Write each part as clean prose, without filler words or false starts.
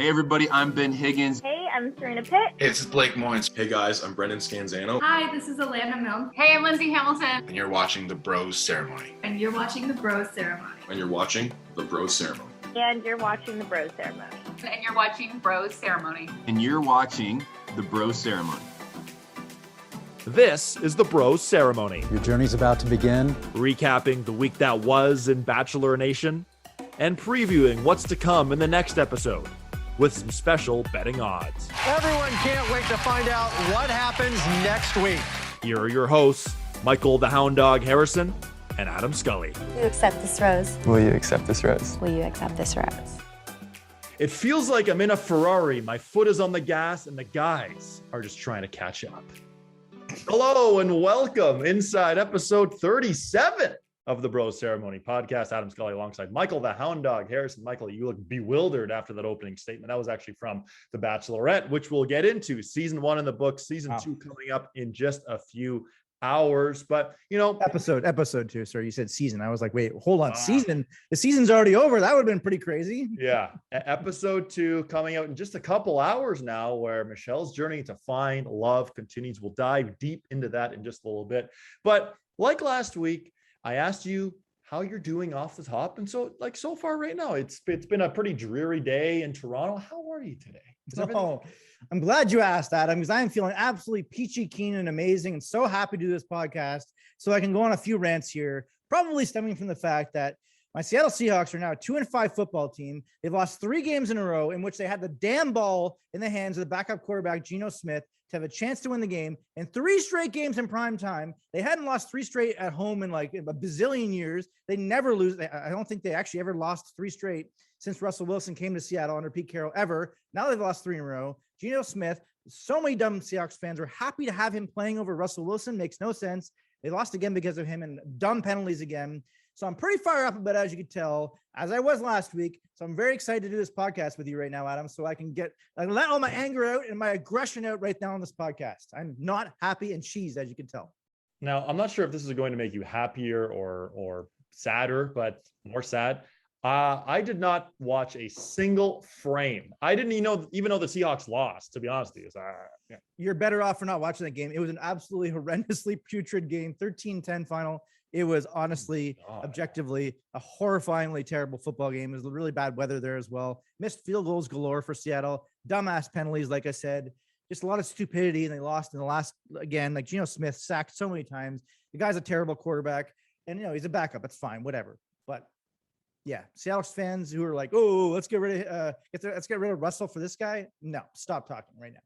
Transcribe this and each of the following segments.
Hey everybody, I'm Ben Higgins. Hey, I'm Serena Pitt. Hey, this is Blake Moynes. Hey guys, I'm Brendan Scanzano. Hi, this is Alana Milne. Hey, I'm Lindsay Hamilton. And you're watching The Bros Ceremony. And you're watching The Bros Ceremony. And you're watching The Bros Ceremony. And you're watching The Bros Ceremony. And you're watching Bros Ceremony. And you're watching The Bros Ceremony. This is The Bros Ceremony. Your journey's about to begin. Recapping the week that was in Bachelor Nation and previewing what's to come in the next episode with some special betting odds. Everyone can't wait to find out what happens next week. Here are your hosts, Michael the Hound Dog Harrison and Adam Scully. Will you accept this rose? Will you accept this rose? Will you accept this rose? It feels like I'm in a Ferrari. My foot is on the gas and the guys are just trying to catch up. Hello and welcome inside episode 37 of the Bros Ceremony podcast. Adam Scully alongside Michael the Hound Dog Harrison. Michael, you look bewildered after that opening statement. That was actually from the Bachelorette, which we'll get into. Season 1 in the books, season 2 coming up in just a few hours. But you know, episode 2. Sorry, you said season. I was like, wait, hold on, season. The season's already over. That would have been pretty crazy. Yeah, episode 2 coming out in just a couple hours now, where Michelle's journey to find love continues. We'll dive deep into that in just a little bit. But like last week, I asked you how you're doing off the top, and so far right now, it's been a pretty dreary day in Toronto. How are you today? I'm glad you asked, Adam, because I am feeling absolutely peachy keen and amazing, and so happy to do this podcast so I can go on a few rants here, probably stemming from the fact that my Seattle Seahawks are now a 2-5 football team. They've lost 3 games in a row in which they had the damn ball in the hands of the backup quarterback, Geno Smith, to have a chance to win the game. In 3 straight games in prime time, they hadn't lost 3 straight at home in like a bazillion years. They never lose. I don't think they actually ever lost 3 straight since Russell Wilson came to Seattle under Pete Carroll ever. Now they've lost 3 in a row. Geno Smith, so many dumb Seahawks fans were happy to have him playing over Russell Wilson. Makes no sense. They lost again because of him and dumb penalties again. So I'm pretty fired up about it, as you could tell, as I was last week. So I'm very excited to do this podcast with you right now, Adam, so I can let all my anger out and my aggression out right now on this podcast. I'm not happy and cheesed, as you can tell. Now, I'm not sure if this is going to make you happier or sadder, but more sad. I did not watch a single frame. I didn't even know the Seahawks lost, to be honest with you. Yeah. You're better off for not watching the game. It was an absolutely horrendously putrid game, 13-10 final. It was honestly, objectively, a horrifyingly terrible football game. It was really bad weather there as well. Missed field goals galore for Seattle. Dumbass penalties, like I said. Just a lot of stupidity, and they lost in the last, again, like Geno Smith sacked so many times. The guy's a terrible quarterback, and, he's a backup. It's fine, whatever. But, yeah, Seattle fans who are like, oh, let's get rid of Russell for this guy. No, stop talking right now.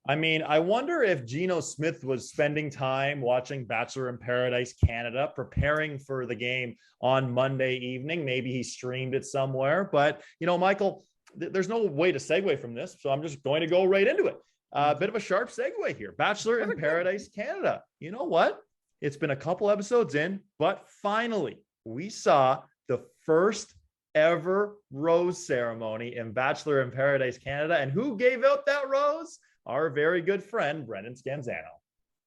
I mean, I wonder if Geno Smith was spending time watching Bachelor in Paradise Canada, preparing for the game on Monday evening. Maybe he streamed it somewhere. But, Michael, there's no way to segue from this, so I'm just going to go right into it. A bit of a sharp segue here. Bachelor in Paradise Canada. You know what? It's been a couple episodes in, but finally, we saw the first ever rose ceremony in Bachelor in Paradise Canada. And who gave out that rose? Our very good friend, Brendan Scanzano.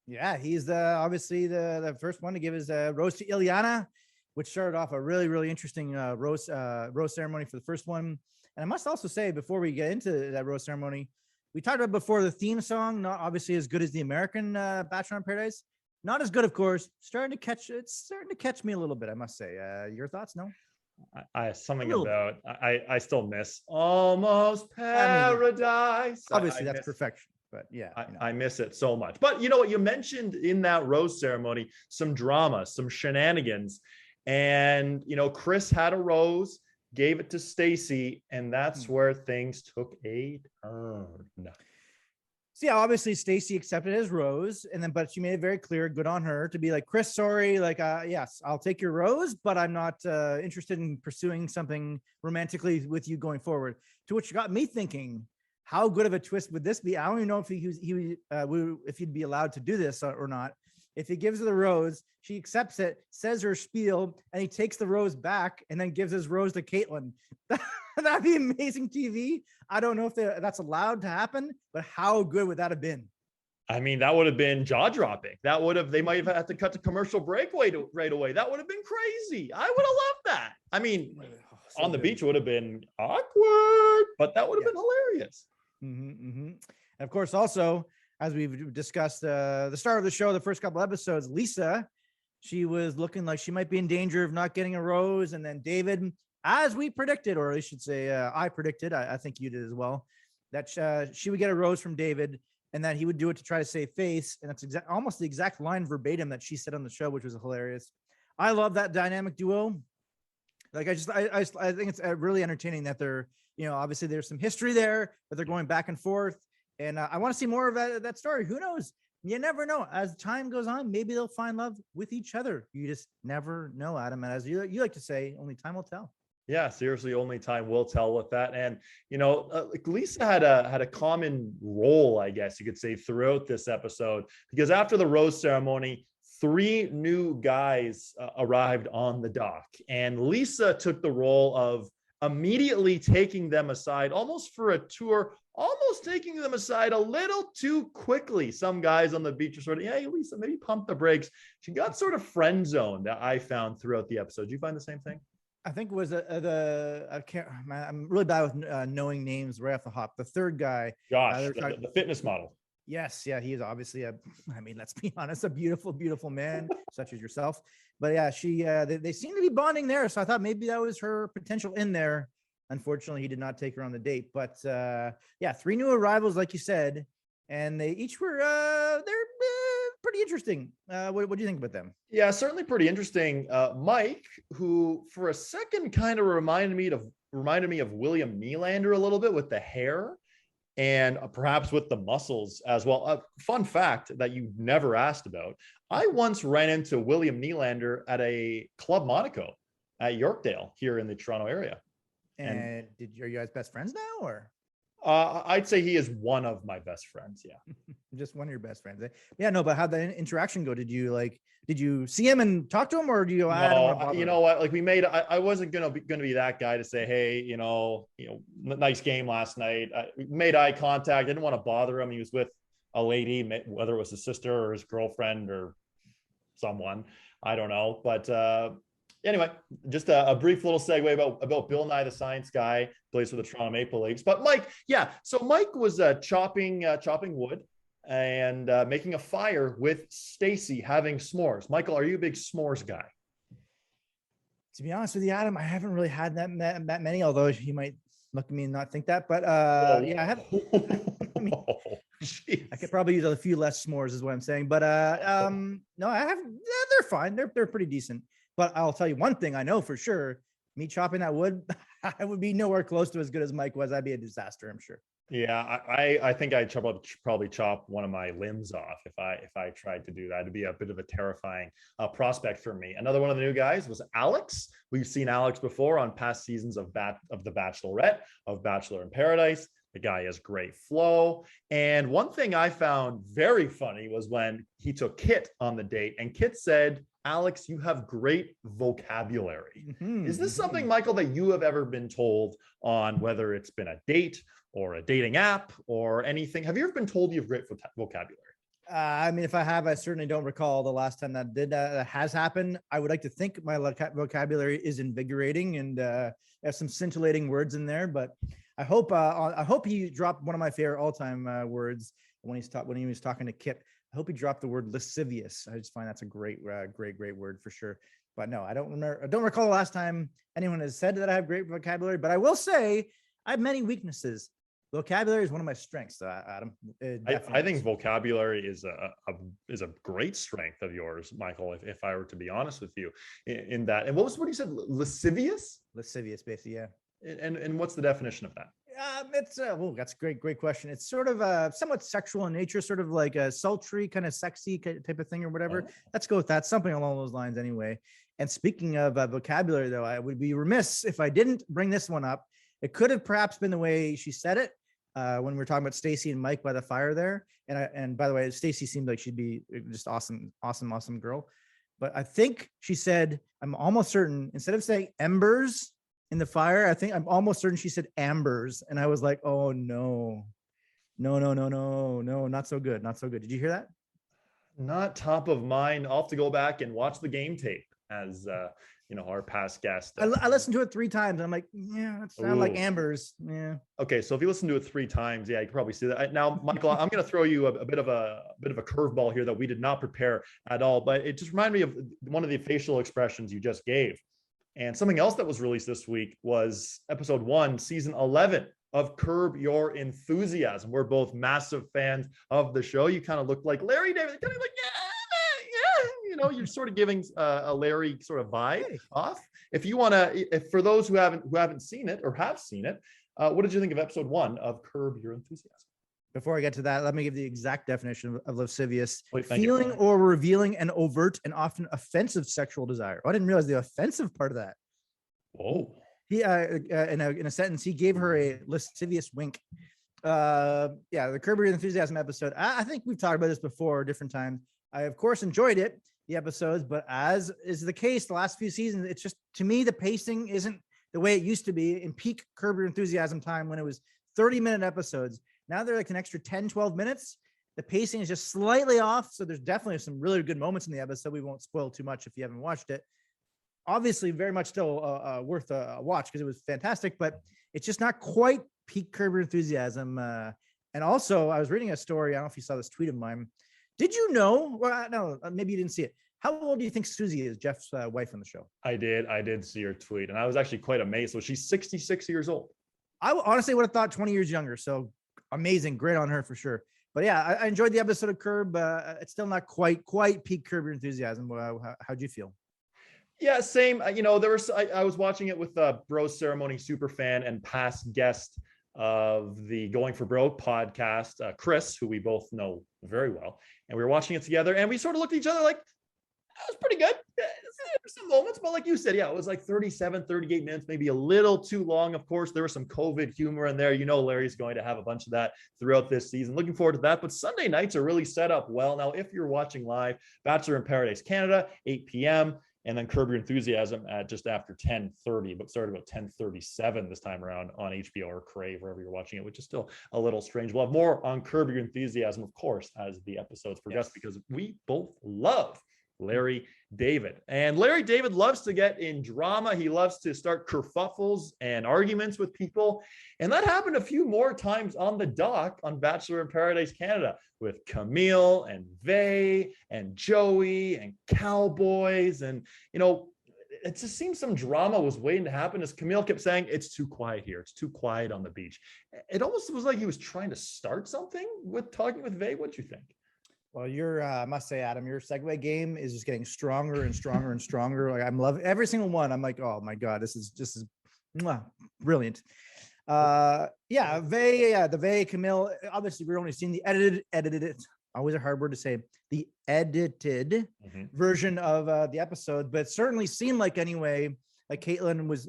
Yeah, he's obviously the first one to give his rose to Ileana, which started off a really, really interesting rose ceremony for the first one. And I must also say, before we get into that rose ceremony, we talked about before the theme song, not obviously as good as the American Bachelor in Paradise. Not as good, of course. It's starting to catch me a little bit, I must say. Your thoughts? No? I still miss Almost Paradise. Obviously, that's perfection. But yeah, I miss it so much. But you know what? You mentioned in that rose ceremony some drama, some shenanigans. And, Chris had a rose, gave it to Stacy, and that's where things took a turn. So yeah, obviously Stacy accepted his rose, but she made it very clear, good on her, to be like, Chris, sorry, yes, I'll take your rose, but I'm not interested in pursuing something romantically with you going forward. To which got me thinking, how good of a twist would this be? I don't even know if if he'd be allowed to do this or not. If he gives her the rose, she accepts it, says her spiel, and he takes the rose back and then gives his rose to Caitlyn. That'd be amazing TV. I don't know if that's allowed to happen, but how good would that have been? I mean, that would have been jaw-dropping. They might have had to cut the commercial break right away. That would have been crazy. I would have loved that. I mean, So on the good. beach would have been awkward, but that would have been hilarious. And of course, also, as we've discussed, the start of the show, the first couple episodes, Lisa, she was looking like she might be in danger of not getting a rose. And then David, as we predicted, or I should say, I predicted, I think you did as well, that she would get a rose from David and that he would do it to try to save face. And that's almost the exact line verbatim that she said on the show, which was hilarious. I love that dynamic duo. Like, I think it's really entertaining that they're, obviously there's some history there, but they're going back and forth. And I want to see more of that story. Who knows? You never know. As time goes on, maybe they'll find love with each other. You just never know, Adam. And as you like to say, only time will tell. Yeah, seriously, only time will tell with that. And like Lisa had a common role, I guess you could say, throughout this episode, because after the rose ceremony, 3 new guys arrived on the dock, and Lisa took the role of immediately taking them aside, almost for a tour, almost taking them aside a little too quickly. Some guys on the beach are sort of, hey, Lisa, maybe pump the brakes. She got sort of friend zoned, I found, throughout the episode. Do you find the same thing? I think it was I can't, man, I'm really bad with knowing names right off the hop. The third guy, Josh, the fitness model. Yes, yeah, he is obviously let's be honest, a beautiful, beautiful man, such as yourself. But yeah, they seem to be bonding there. So I thought maybe that was her potential in there. Unfortunately, he did not take her on the date. But 3 new arrivals, like you said, and they each were they're pretty interesting. What do you think about them? Yeah, certainly pretty interesting. Mike, who for a second kind of reminded me of William Nylander a little bit with the hair, and perhaps with the muscles as well. A fun fact that you never asked about. I once ran into William Nylander at a Club Monaco at Yorkdale here in the Toronto area. And are you guys best friends now, or? I'd say he is one of my best friends. Yeah. Just one of your best friends. Yeah, no, but how'd that interaction go? Did you see him and talk to him, or do you? No, you know what? Like I wasn't gonna be that guy to say, hey, nice game last night. We made eye contact. I didn't want to bother him. He was with a lady, whether it was his sister or his girlfriend or someone, I don't know. But anyway, just a brief little segue about Bill Nye the Science Guy, plays for the Toronto Maple Leafs. But Mike, so Mike was chopping wood and making a fire with Stacy, having s'mores. Michael, are you a big s'mores guy? To be honest with you, Adam, I haven't really had that many, although you might look at me and not think that. But I have. I could probably use a few less s'mores, is what I'm saying. But no, I have. They're fine. They're pretty decent. But I'll tell you one thing I know for sure: me chopping that wood, I would be nowhere close to as good as Mike was. That'd be a disaster, I'm sure. Yeah, I think I'd probably chop one of my limbs off if I tried to do that. It'd be a bit of a terrifying prospect for me. Another one of the new guys was Alex. We've seen Alex before on past seasons of the Bachelorette, of Bachelor in Paradise. The guy has great flow. And one thing I found very funny was when he took Kit on the date, and Kit said, Alex, you have great vocabulary. Mm-hmm. Is this something, Michael, that you have ever been told on, whether it's been a date or a dating app or anything? Have you ever been told you have great vocabulary? I mean, if I have, I certainly don't recall the last time that has happened. I would like to think my vocabulary is invigorating and have some scintillating words in there, but I hope he dropped one of my favorite all-time words when he was talking to Kit. I hope he dropped the word lascivious. I just find that's a great word for sure. But no, I don't recall the last time anyone has said that I have great vocabulary, but I will say I have many weaknesses. Vocabulary is one of my strengths, Adam. I think vocabulary is a great strength of yours, Michael, if I were to be honest with you in that. And what you said, lascivious? Lascivious, basically, yeah. And what's the definition of that? It's that's a great question. It's sort of somewhat sexual in nature, sort of like a sultry, kind of sexy type of thing or whatever. Oh. Let's go with that. Something along those lines anyway. And speaking of vocabulary, though, I would be remiss if I didn't bring this one up. It could have perhaps been the way she said it when we were talking about Stacy and Mike by the fire there. And by the way, Stacy seemed like she'd be just awesome girl. But I think she said, I'm almost certain, instead of saying embers in the fire, I'm almost certain she said ambers. And I was like, oh no, not so good. Did you hear that? Not top of mind. I'll have to go back and watch the game tape as our past guest. I listened to it 3 times. And I'm like, yeah, it sounds like Ooh. Amber's. Yeah. Okay, so if you listen to it 3 times, yeah, you can probably see that. Now, Michael, I'm going to throw you a bit of a curveball here that we did not prepare at all, but it just reminded me of one of the facial expressions you just gave. And something else that was released this week was episode 1, season 11 of Curb Your Enthusiasm. We're both massive fans of the show. You kind of look like Larry David, kind of like, yeah, you're sort of giving a Larry sort of vibe off. If you want to, if for those who haven't seen it or have seen it, what did you think of episode 1 of Curb Your Enthusiasm? Before I get to that, let me give the exact definition of lascivious: Wait, feeling or revealing an overt and often offensive sexual desire. Oh, I didn't realize the offensive part of that. Whoa. He in a sentence, he gave her a lascivious wink. The Curb Your Enthusiasm episode. I think we've talked about this before, different times. I of course enjoyed it, the episodes, but as is the case the last few seasons, it's just, to me, the pacing isn't the way it used to be in peak Curb Your Enthusiasm time when it was 30-minute episodes. Now they're like an extra 10, 12 minutes. The pacing is just slightly off. So there's definitely some really good moments in the episode. We won't spoil too much if you haven't watched it. Obviously, very much still worth a watch because it was fantastic, but it's just not quite peak Curb Your Enthusiasm. And also, I was reading a story. I don't know if you saw this tweet of mine. Did you know? Well, no, maybe you didn't see it. How old do you think Susie is, Jeff's wife on the show? I did see her tweet, and I was actually quite amazed. So she's 66 years old. I honestly would have thought 20 years younger. So amazing, great on her for sure. But yeah, I enjoyed the episode of Curb. It's still not quite peak Curb Your Enthusiasm. How'd you feel? Yeah, same. I was watching it with a Bros Ceremony super fan and past guest of the Going for Broke podcast, Chris, who we both know very well, and we were watching it together, and we sort of looked at each other like, that was pretty good. There's some moments, but like you said, yeah, it was like 37, 38 minutes, maybe a little too long. Of course, there was some COVID humor in there. Larry's going to have a bunch of that throughout this season. Looking forward to that. But Sunday nights are really set up well. Now, if you're watching live, Bachelor in Paradise Canada, 8 p.m., and then Curb Your Enthusiasm at just after 10:30, but started about 10:37 this time around on HBO or Crave, wherever you're watching it, which is still a little strange. We'll have more on Curb Your Enthusiasm, of course, as the episodes progress, because we both love Larry David. And Larry David loves to get in drama. He loves to start kerfuffles and arguments with people. And that happened a few more times on the dock on Bachelor in Paradise Canada with Kamil and Vay and Joey and Cowboys. And, it just seems some drama was waiting to happen as Kamil kept saying, it's too quiet here. It's too quiet on the beach. It almost was like he was trying to start something with talking with Vay. What'd you think? Well, I must say, Adam, your segue game is just getting stronger and stronger and stronger. Like, I'm loving every single one. I'm like, oh my God, this is brilliant. The Vay, Kamil, obviously we're only seeing the edited, always a hard word to say, the edited version of the episode, but it certainly seemed like anyway, like Caitlyn was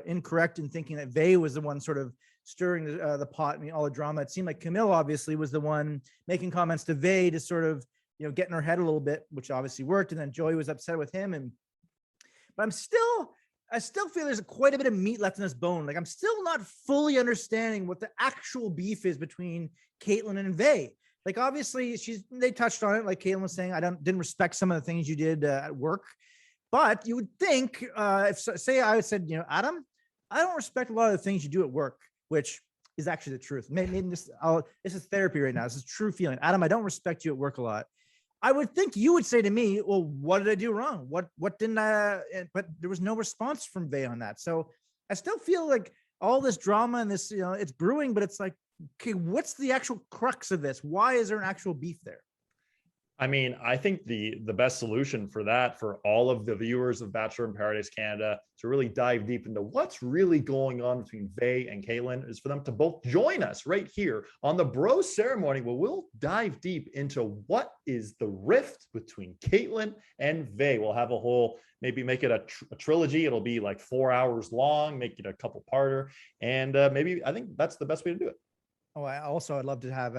incorrect in thinking that Vay was the one sort of stirring the pot and all the drama. It seemed like Kamil obviously was the one making comments to Vay to sort of, get in her head a little bit, which obviously worked. And then Joey was upset with him. But I still feel there's quite a bit of meat left in this bone. Like, I'm still not fully understanding what the actual beef is between Caitlyn and Vay. Like, obviously they touched on it. Like Caitlyn was saying, didn't respect some of the things you did at work. But you would think, I said, Adam, I don't respect a lot of the things you do at work, which is actually the truth. Maybe this is therapy right now. This is true feeling. Adam, I don't respect you at work a lot. I would think you would say to me, well, what did I do wrong? What didn't I? But there was no response from Vay on that. So I still feel like all this drama and this, it's brewing, but it's like, okay, what's the actual crux of this? Why is there an actual beef there? I mean, I think the best solution for that, for all of the viewers of Bachelor in Paradise Canada, to really dive deep into what's really going on between Vay and Caitlyn, is for them to both join us right here on the Bros Ceremony, where we'll dive deep into what is the rift between Caitlyn and Vay. We'll have a whole, maybe make it a trilogy. It'll be like 4 hours long, make it a couple parter. And maybe I think that's the best way to do it. Oh, I'd love to have,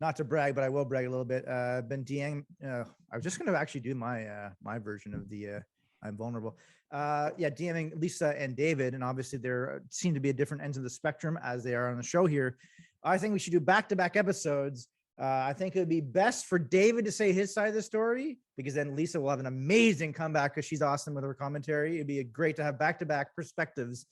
not to brag, but I will brag a little bit. Been DMing. I was just going to actually do my version of the I'm vulnerable. DMing Lisa and David, and obviously there seem to be at different ends of the spectrum as they are on the show here. I think we should do back-to-back episodes I think it would be best for David to say his side of the story, because then Lisa will have an amazing comeback because she's awesome with her commentary. It'd be great to have back-to-back perspectives.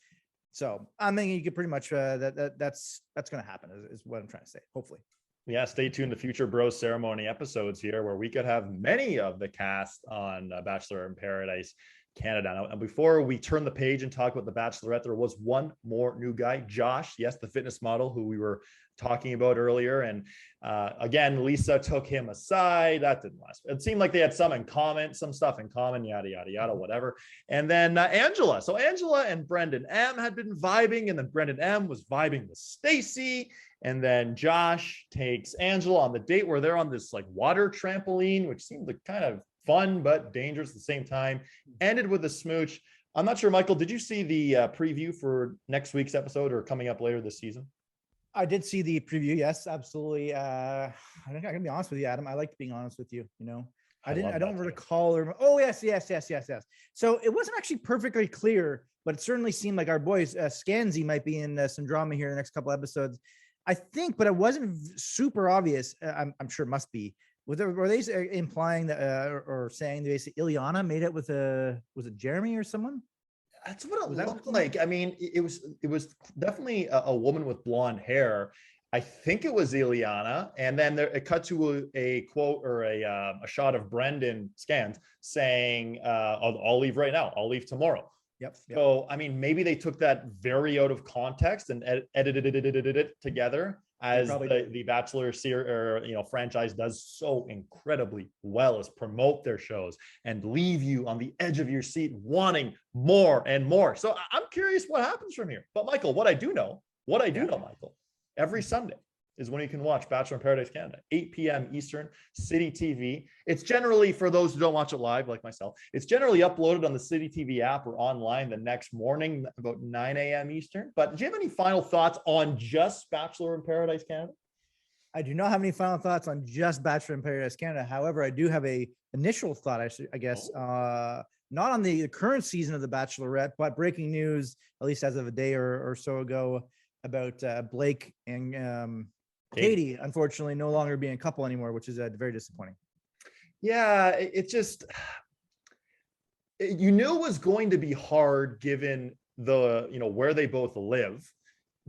So I mean, you could pretty much that's going to happen is what I'm trying to say. Hopefully. Yeah, stay tuned to future Bros Ceremony episodes here, where we could have many of the cast on Bachelor in Paradise Canada. Now, and before we turn the page and talk about the Bachelorette, there was one more new guy, Josh. Yes, the fitness model who we were talking about earlier. And again, Lisa took him aside. That didn't last. It seemed like they had some stuff in common, yada, yada, yada, whatever. And then Angela. So Angela and Brendan M had been vibing, and then Brendan M was vibing with Stacy. And then Josh takes Angela on the date where they're on this like water trampoline, which seemed like kind of fun, but dangerous at the same time. Ended with a smooch. I'm not sure, Michael, did you see the preview for next week's episode or coming up later this season? I did see the preview. Yes, absolutely. I think I can be honest with you, Adam. I liked being honest with you. You know, I don't recall. Oh, yes. So it wasn't actually perfectly clear, but it certainly seemed like our boys, Scansy might be in some drama here in the next couple episodes. I think, but it wasn't super obvious. I'm sure it must be. Were they implying that or saying basically Ileana made it with was it Jeremy or someone? That's what it looked like. I mean, it was definitely a woman with blonde hair. I think it was Ileana, and then it cut to a quote or a shot of Brendan Scans saying, "I'll leave right now. I'll leave tomorrow." Yep. So, I mean, maybe they took that very out of context and edited it together, as the Bachelor franchise does so incredibly well, is promote their shows and leave you on the edge of your seat wanting more and more. So I'm curious what happens from here. But Michael, what I do know, Michael, every Sunday is when you can watch Bachelor in Paradise Canada, 8 p.m. Eastern, City TV. It's generally, for those who don't watch it live, like myself, it's generally uploaded on the City TV app or online the next morning, about 9 a.m. Eastern. But do you have any final thoughts on just Bachelor in Paradise Canada? I do not have any final thoughts on just Bachelor in Paradise Canada. However, I do have a initial thought, I guess, not on the current season of The Bachelorette, but breaking news, at least as of a day or so ago, about Blake and Katie, unfortunately, no longer being a couple anymore, which is very disappointing. Yeah, it just, you knew it was going to be hard given the, where they both live,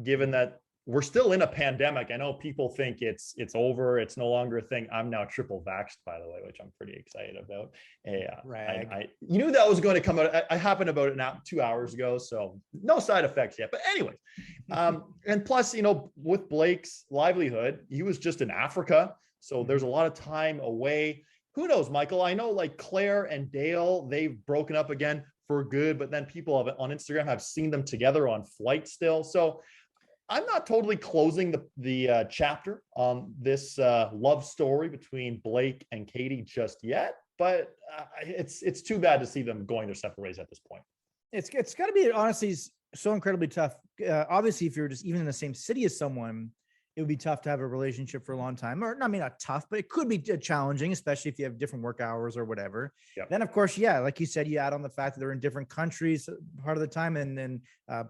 given that we're still in a pandemic. I know people think it's over. It's no longer a thing. I'm now triple vaxxed, by the way, which I'm pretty excited about. I knew that was going to come out. I happened about it now 2 hours ago, so no side effects yet. But anyway, and plus, with Blake's livelihood, he was just in Africa, so there's a lot of time away. Who knows, Michael? I know like Claire and Dale, they've broken up again for good, but then people on Instagram have seen them together on flight still. So I'm not totally closing the chapter on this love story between Blake and Katie just yet, but it's too bad to see them going their separate ways at this point. It's got to be honestly so incredibly tough. Obviously, if you're just even in the same city as someone, it would be tough to have a relationship for a long time. Or I mean, not tough, but it could be challenging, especially if you have different work hours or whatever. Yep. Then, of course, yeah, like you said, you add on the fact that they're in different countries part of the time. And then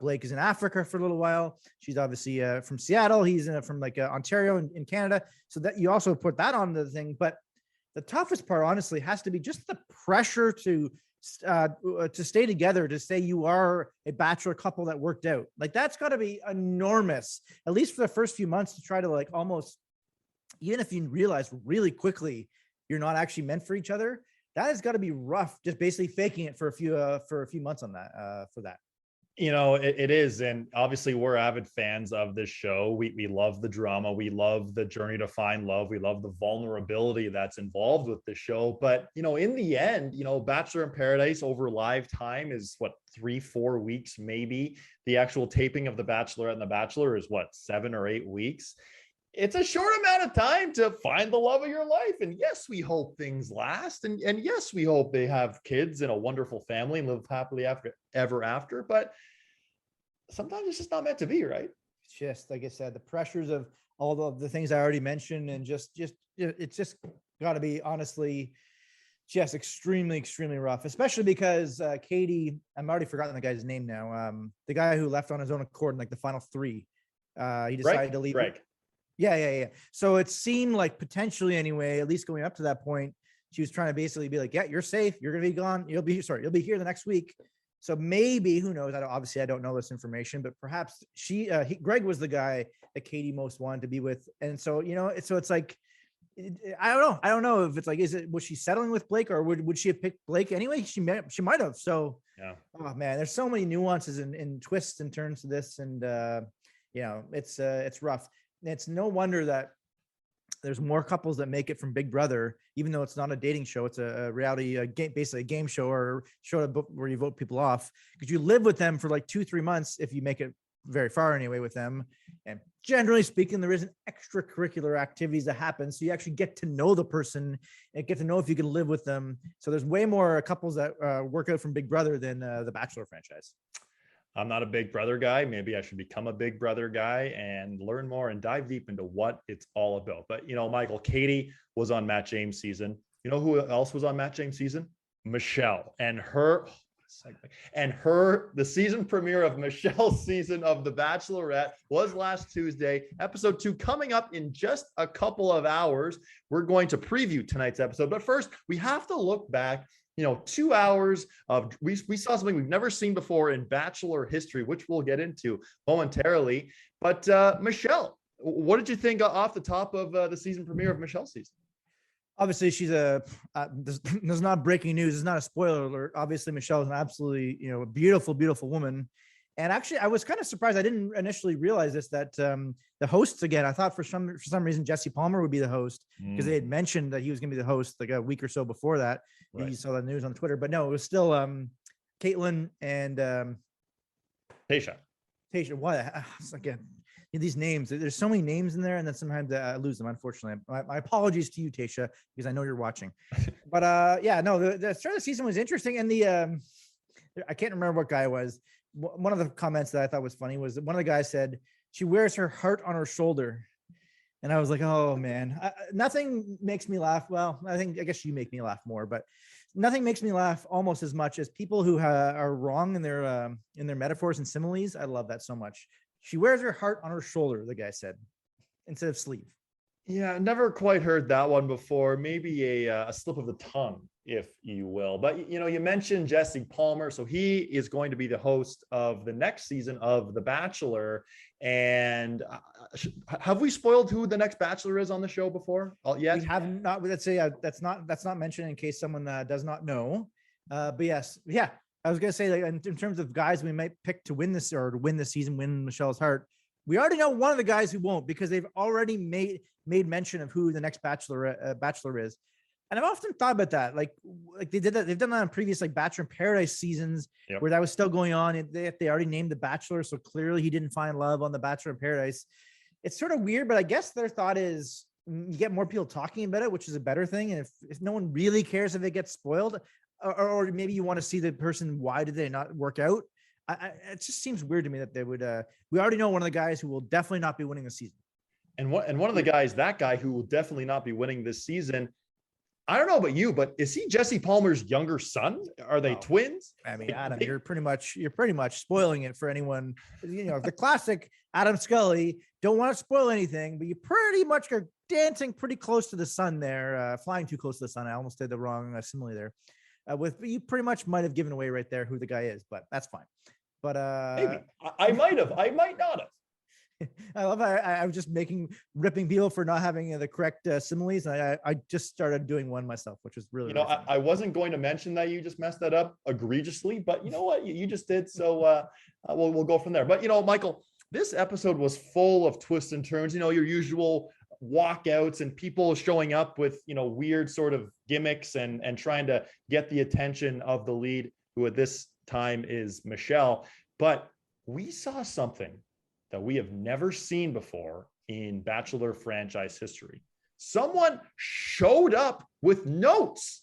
Blake is in Africa for a little while. She's obviously from Seattle. He's from Ontario in Canada. So that you also put that on the thing. But the toughest part, honestly, has to be just the pressure to stay together, to say you are a bachelor couple that worked out. Like that's got to be enormous, at least for the first few months, to try to like almost, even if you realize really quickly you're not actually meant for each other, that has got to be rough, just basically faking it for a few months on that for that. It is. And obviously we're avid fans of this show. We love the drama. We love the journey to find love. We love the vulnerability that's involved with the show. But, in the end, Bachelor in Paradise over live time is 3-4 weeks, maybe. The actual taping of The Bachelorette and The Bachelor is 7 or 8 weeks. It's a short amount of time to find the love of your life. And yes, we hope things last. And yes, we hope they have kids and a wonderful family and live happily ever after. But sometimes it's just not meant to be, right? It's just, like I said, the pressures of all of the things I already mentioned, and it's just got to be honestly just extremely, extremely rough, especially because Katie, I'm already forgotten the guy's name now. The guy who left on his own accord in the final 3, he decided to leave. Greg. Yeah. So it seemed like potentially anyway, at least going up to that point, she was trying to basically be like, yeah, you're safe. You're going to be gone. You'll be here the next week. So maybe, who knows? I don't know this information, but perhaps Greg was the guy that Katie most wanted to be with. And so, it's like, I don't know. I don't know if it's like, was she settling with Blake, or would she have picked Blake anyway? She might have. So, Yeah. Oh man, there's so many nuances and twists and turns to this. And, it's rough. It's no wonder that there's more couples that make it from Big Brother, even though it's not a dating show. It's a reality game, basically a game show or show where you vote people off, because you live with them for like 2-3 months if you make it very far anyway with them. And generally speaking, there isn't extracurricular activities that happen. So you actually get to know the person and get to know if you can live with them. So there's way more couples that work out from Big Brother than the Bachelor franchise. I'm not a Big Brother guy. Maybe I should become a Big Brother guy and learn more and dive deep into what it's all about. But, Michael, Katie was on Matt James' season. You know who else was on Matt James' season? Michelle. And the season premiere of Michelle's season of The Bachelorette was last Tuesday. Episode 2 coming up in just a couple of hours. We're going to preview tonight's episode. But first, we have to look back 2 hours of, we saw something we've never seen before in Bachelor history, which we'll get into momentarily. But Michelle, what did you think off the top of the season premiere of Michelle's season? Obviously, she's there's not breaking news. It's not a spoiler alert. Obviously, Michelle is an absolutely, beautiful, beautiful woman. And actually, I was kind of surprised. I didn't initially realize this, that the hosts, again, I thought for some reason, Jesse Palmer would be the host, because they had mentioned that he was going to be the host like a week or so before that. Right. You saw the news on Twitter, but no, it was still Caitlyn and Tayshia. What? Again, these names, there's so many names in there, and then sometimes I lose them, unfortunately. My apologies to you, Tayshia, because I know you're watching. But the start of the season was interesting. And I can't remember what guy it was. One of the comments that I thought was funny was that one of the guys said, she wears her heart on her shoulder. And I was like, oh man, nothing makes me laugh. Well, I guess you make me laugh more, but nothing makes me laugh almost as much as people who are wrong in their metaphors and similes. I love that so much. She wears her heart on her shoulder, the guy said, instead of sleeve. Yeah, never quite heard that one before. Maybe a slip of the tongue, if you will. But, you mentioned Jesse Palmer. So he is going to be the host of the next season of The Bachelor. And have we spoiled who the next Bachelor is on the show before yet? We have not. Let's say that's not mentioned in case someone does not know. But yes, yeah. I was gonna say, like, in terms of guys we might pick to win this or to win the season, win Michelle's heart. We already know one of the guys who won't, because they've already made mention of who the next Bachelor is. And I've often thought about that. Like they did that. They've done that on previous Bachelor in Paradise seasons, yep, where that was still going on. They already named the Bachelor, so clearly he didn't find love on the Bachelor in Paradise. It's sort of weird, but I guess their thought is you get more people talking about it, which is a better thing. And if no one really cares if they get spoiled, or maybe you want to see the person, why did they not work out? It just seems weird to me that they would. We already know one of the guys who will definitely not be winning the season. And one of the guys, that guy who will definitely not be winning this season, I don't know about you, but is he Jesse Palmer's younger son? Are they twins? I mean, Adam, you're pretty much spoiling it for anyone. The classic Adam Scully. Don't want to spoil anything, but you pretty much are dancing pretty close to the sun there, flying too close to the sun. I almost did the wrong simile there. You pretty much might have given away right there who the guy is, but that's fine. But maybe I might not have. I love how I was just ripping people for not having the correct similes. And I just started doing one myself, which was really, really I wasn't going to mention that you just messed that up egregiously, but you know what, you just did. So we'll go from there. But Michael, this episode was full of twists and turns. Your usual walkouts and people showing up with weird sort of gimmicks and trying to get the attention of the lead, who at this time is Michelle. But we saw something that we have never seen before in Bachelor franchise history. Someone showed up with notes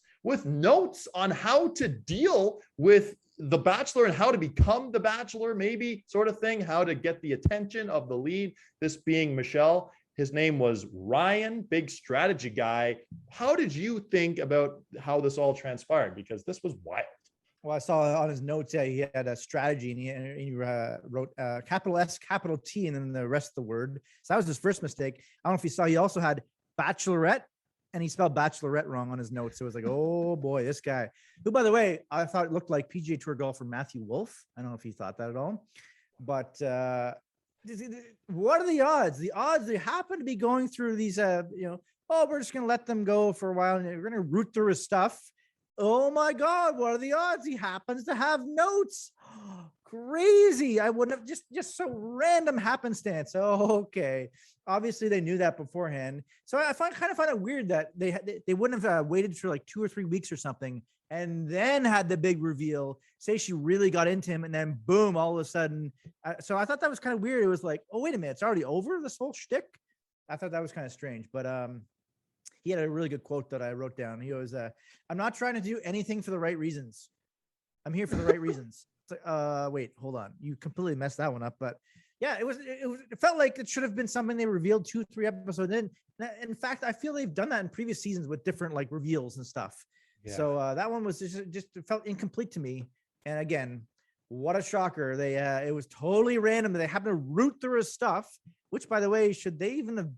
on how to deal with the Bachelor and how to become the Bachelor, maybe, sort of thing, how to get the attention of the lead, this being Michelle. His name was Ryan, big strategy guy. How did you think about how this all transpired? Because this was wild. Well, I saw on his notes, yeah, he had a strategy, and he wrote capital S, capital T, and then the rest of the word. So that was his first mistake. I don't know if you saw, he also had Bachelorette, and he spelled Bachelorette wrong on his notes. So it was like, oh boy, this guy, who, by the way, I thought it looked like PGA Tour golfer Matthew Wolff. I don't know if he thought that at all, but what are the odds? The odds they happen to be going through these, oh, we're just going to let them go for a while, and we're going to root through his stuff. Oh my God, what are the odds? He happens to have notes. Crazy. I wouldn't have just so random happenstance. Oh, okay. Obviously they knew that beforehand. So I find it weird that they wouldn't have waited for like 2 or 3 weeks or something and then had the big reveal, say she really got into him, and then boom, all of a sudden. So I thought that was kind of weird. It was like, oh, wait a minute, it's already over, this whole shtick? I thought that was kind of strange, but he had a really good quote that I wrote down. He goes, I'm not trying to do anything for the right reasons. I'm here for the right reasons. It's like, wait, hold on. You completely messed that one up. But yeah, it felt like it should have been something they revealed 2-3 episodes in. In fact, I feel they've done that in previous seasons with different like reveals and stuff. Yeah. So that one was just it felt incomplete to me. And again, what a shocker. It was totally random. They happened to root through his stuff, which, by the way, should they even have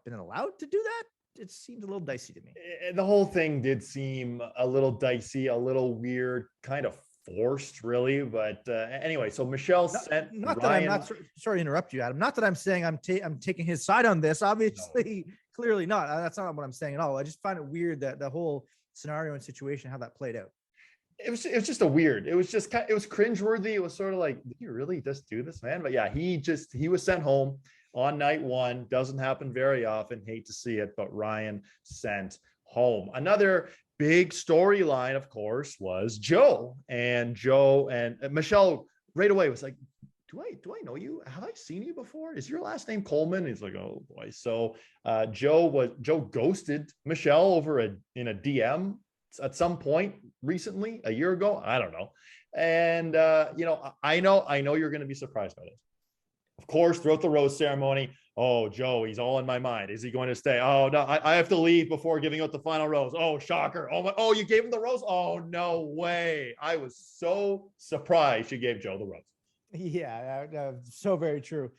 been allowed to do that? It seemed a little dicey to me. The whole thing did seem a little dicey, a little weird, kind of forced, really. But anyway, so Michelle sent not Ryan. that I'm not sorry to interrupt you, Adam. Not that I'm saying I'm taking his side on this. Obviously, clearly not. That's not what I'm saying at all. I just find it weird that the whole scenario and situation, how that played out. It was just a weird. It was cringeworthy. It was sort of like, did you really just do this, man? But yeah, he was sent home on night one. Doesn't happen very often. Hate to see it, but Ryan sent home. Another big storyline, of course, was Joe and Michelle right away was like, do I know you? Have I seen you before? Is your last name Coleman? He's like, oh boy. So Joe ghosted Michelle over in a DM at some point recently, a year ago. I don't know. And I know you're going to be surprised by this. Of course, throughout the rose ceremony, oh, Joe, he's all in my mind. Is he going to stay? Oh, no, I have to leave before giving out the final rose. Oh, shocker. Oh, you gave him the rose? Oh, no way. I was so surprised you gave Joe the rose. Yeah, so very true.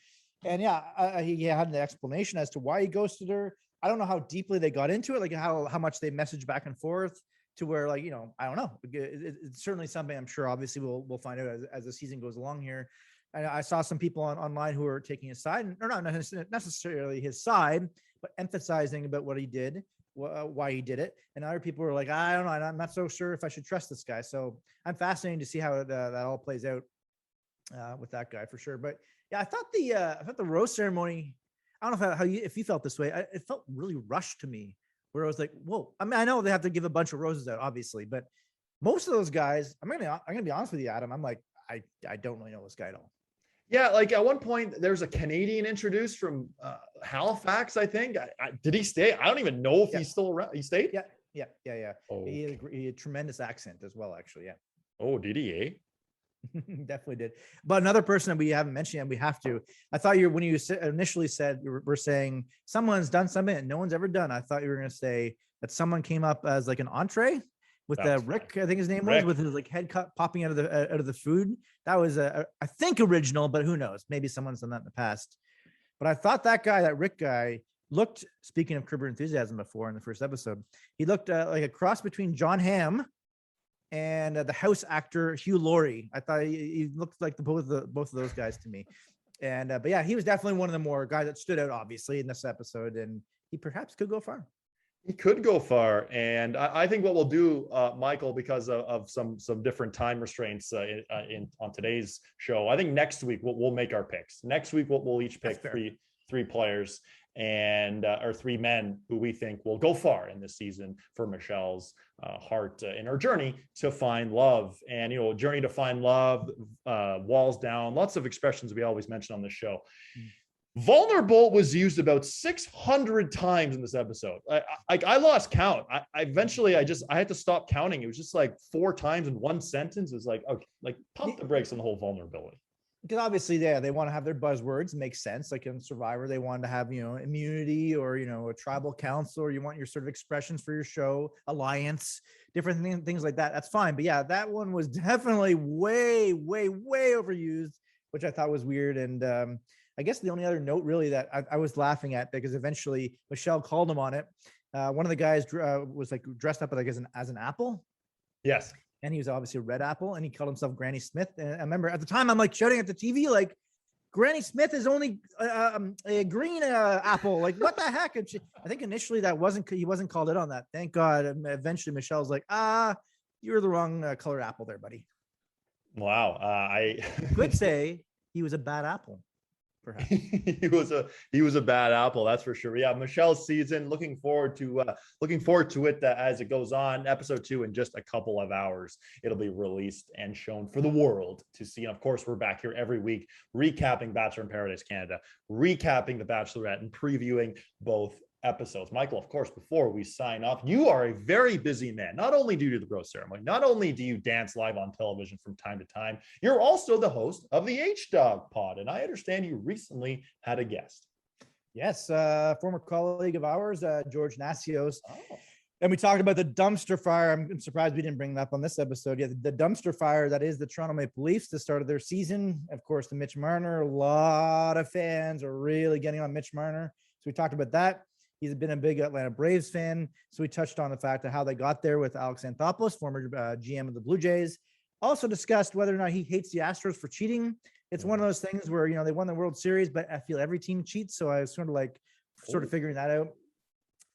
And yeah, he had an explanation as to why he ghosted her. I don't know how deeply they got into it, like how much they messaged back and forth to where, like, I don't know. It's certainly something I'm sure obviously we'll find out as the season goes along here. I saw some people online who are taking his side, or not necessarily his side, but emphasizing about what he did, why he did it. And other people were like, I don't know, I'm not so sure if I should trust this guy. So I'm fascinated to see how that all plays out with that guy for sure. But yeah, I thought the rose ceremony, I don't know if you felt this way. It felt really rushed to me, where I was like, whoa. I mean, I know they have to give a bunch of roses out, obviously, but most of those guys, I'm gonna be honest with you, Adam. I'm like, I don't really know this guy at all. Yeah, like at one point, there's a Canadian introduced from Halifax, I think. Did he stay? I don't even know if he's still around. He stayed? Yeah. Okay. He had a tremendous accent as well, actually, yeah. Oh, did he, eh? Definitely did. But another person that we haven't mentioned yet, we have to. I thought when you initially said we're saying someone's done something that no one's ever done, I thought you were going to say that someone came up as like an entree with Rick, I think his name was, with his like head cut popping out of the food. That was I think original, but who knows? Maybe someone's done that in the past. But I thought that Rick guy looked, speaking of Curb Your Enthusiasm before in the first episode, he looked like a cross between John Hamm and the house actor Hugh Laurie. I thought he looked like both of those guys to me. And but yeah, he was definitely one of the more guys that stood out, obviously, in this episode, and he perhaps could go far. He could go far. And I think what we'll do, Michael, because of some different time restraints on today's show, I think next week we'll make our picks. Next week we'll each pick three players and or three men who we think will go far in this season for Michelle's heart in her journey to find love. And journey to find love, walls down, lots of expressions we always mention on this show. Vulnerable was used about 600 times in this episode. I lost count. I eventually had to stop counting. It was just like 4 times in one sentence. It was like, okay, like pump the brakes on the whole vulnerability. because obviously they want to have their buzzwords. It makes sense. Like in Survivor, they wanted to have, immunity or, a tribal council, or you want your sort of expressions for your show, alliance, different things like that. That's fine. But yeah, that one was definitely way, way, way overused, which I thought was weird. And I guess the only other note really that I was laughing at, because eventually Michelle called him on it. One of the guys was like dressed up like as an apple. Yes. And he was obviously a red apple, and he called himself Granny Smith. And I remember at the time I'm like shouting at the TV, like, Granny Smith is only a green apple. Like, what the heck? And I think initially he wasn't called it on that. Thank God. And eventually Michelle's like, you're the wrong color apple there, buddy. Wow. I could say he was a bad apple. Perhaps. he was a bad apple, that's for sure. Yeah, Michelle's season. Looking forward to it as it goes on. Episode 2 in just a couple of hours. It'll be released and shown for the world to see. And of course, we're back here every week recapping Bachelor in Paradise Canada, recapping The Bachelorette, and previewing both episodes. Michael, of course, before we sign off, you are a very busy man. Not only do you do the Bro Ceremony, not only do you dance live on television from time to time, you're also the host of the H-Dog Pod. And I understand you recently had a guest. Yes, former colleague of ours, George Nasios. Oh. And we talked about the dumpster fire. I'm surprised we didn't bring that up on this episode. Yeah, the dumpster fire that is the Toronto Maple Leafs, the start of their season. Of course, the Mitch Marner. A lot of fans are really getting on Mitch Marner. So we talked about that. He's been a big Atlanta Braves fan. So we touched on the fact of how they got there with Alex Anthopoulos, former GM of the Blue Jays. Also discussed whether or not he hates the Astros for cheating. It's one of those things where, they won the World Series, but I feel every team cheats. So I was sort of figuring that out.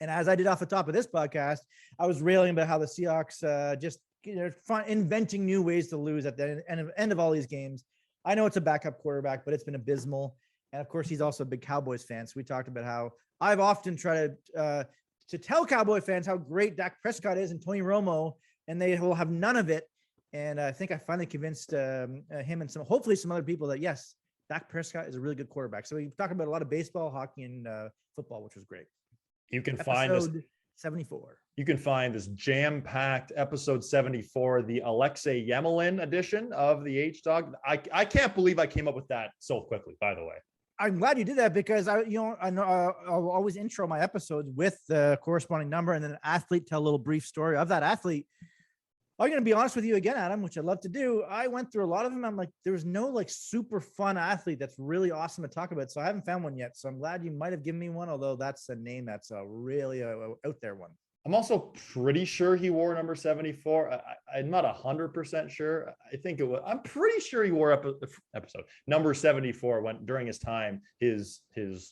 And as I did off the top of this podcast, I was railing about how the Seahawks just inventing new ways to lose at the end of all these games. I know it's a backup quarterback, but it's been abysmal. And of course, he's also a big Cowboys fan. So we talked about how I've often tried to tell Cowboy fans how great Dak Prescott is and Tony Romo, and they will have none of it. And I think I finally convinced him and hopefully some other people that, yes, Dak Prescott is a really good quarterback. So we talked about a lot of baseball, hockey, and football, which was great. You can find this 74. You can find this jam-packed episode 74, the Alexei Yemelin edition of the H-Dog. I can't believe I came up with that so quickly, by the way. I'm glad you did that, because I know I'll always intro my episodes with the corresponding number and then an athlete tell a little brief story of that athlete. I'm going to be honest with you again, Adam, which I love to do. I went through a lot of them. I'm like, there's no like super fun athlete that's really awesome to talk about. So I haven't found one yet. So I'm glad you might have given me one, although that's a name that's a really out there one. I'm also pretty sure he wore number 74. I'm not 100% sure. I think it was. I'm pretty sure he wore episode number 74 during his time, his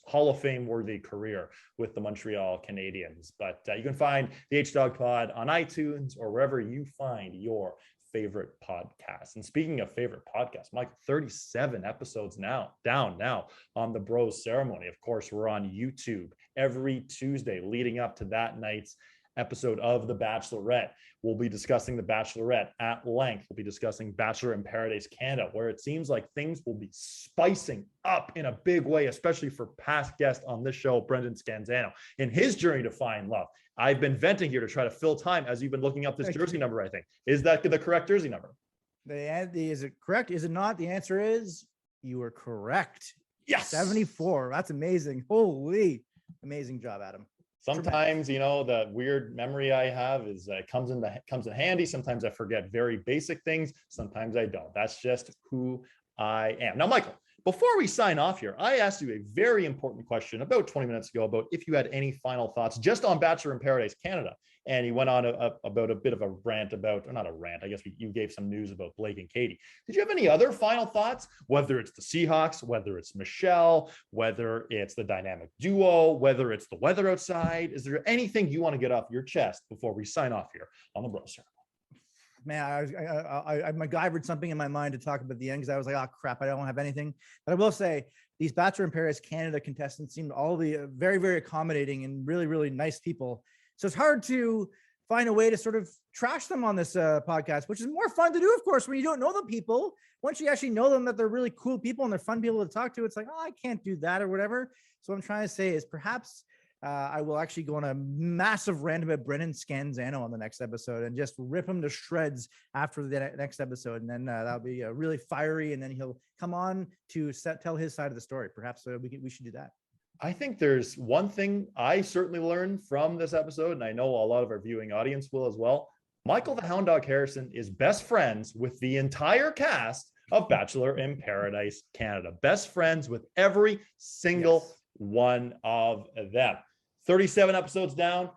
Hall of Fame worthy career with the Montreal Canadiens. But you can find the H-Dog Pod on iTunes or wherever you find your favorite podcast. And speaking of favorite podcasts, Mike, 37 episodes down now on the Bros Ceremony. Of course, we're on YouTube every Tuesday leading up to that night's episode of The Bachelorette. We'll be discussing The Bachelorette at length. We'll be discussing Bachelor in Paradise Canada, where it seems like things will be spicing up in a big way, especially for past guest on this show, Brendan Scanzano, in his journey to find love. I've been venting here to try to fill time as you've been looking up this jersey number, I think. Is that the correct jersey number? Is it correct? Is it not? The answer is you are correct. Yes. 74. That's amazing. Holy, amazing job, Adam. Sometimes, the weird memory I have is comes in handy. Sometimes I forget very basic things. Sometimes I don't. That's just who I am. Now, Michael, before we sign off here, I asked you a very important question about 20 minutes ago about if you had any final thoughts just on Bachelor in Paradise Canada. And you went on about a bit of a rant about, or not a rant, I guess you gave some news about Blake and Katie. Did you have any other final thoughts? Whether it's the Seahawks, whether it's Michelle, whether it's the dynamic duo, whether it's the weather outside, is there anything you want to get off your chest before we sign off here on the Bros Ceremony? Man, I MacGyvered something in my mind to talk about the end, because I was like, oh crap, I don't have anything. But I will say these Bachelor in Paradise Canada contestants seemed all be very, very accommodating and really, really nice people. So it's hard to find a way to sort of trash them on this podcast, which is more fun to do, of course, when you don't know the people. Once you actually know them, that they're really cool people and they're fun people to talk to, it's like, oh, I can't do that or whatever. So what I'm trying to say is perhaps I will actually go on a massive rant about Brendan Scanzano on the next episode and just rip him to shreds after the next episode. And then that'll be really fiery. And then he'll come on to tell his side of the story. Perhaps we should do that. I think there's one thing I certainly learned from this episode, and I know a lot of our viewing audience will as well. Michael the Hound Dog Harrison is best friends with the entire cast of Bachelor in Paradise Canada. Best friends with every single one of them. 37 episodes down,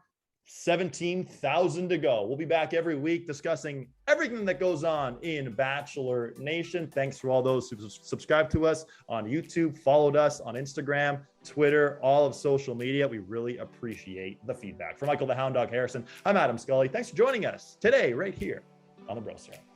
17,000 to go. We'll be back every week discussing everything that goes on in Bachelor Nation. Thanks for all those who subscribe to us on YouTube, followed us on Instagram, Twitter, all of social media. We really appreciate the feedback. For Michael the Hound Dog Harrison, I'm Adam Scully. Thanks for joining us today right here on the Bro Ceremony.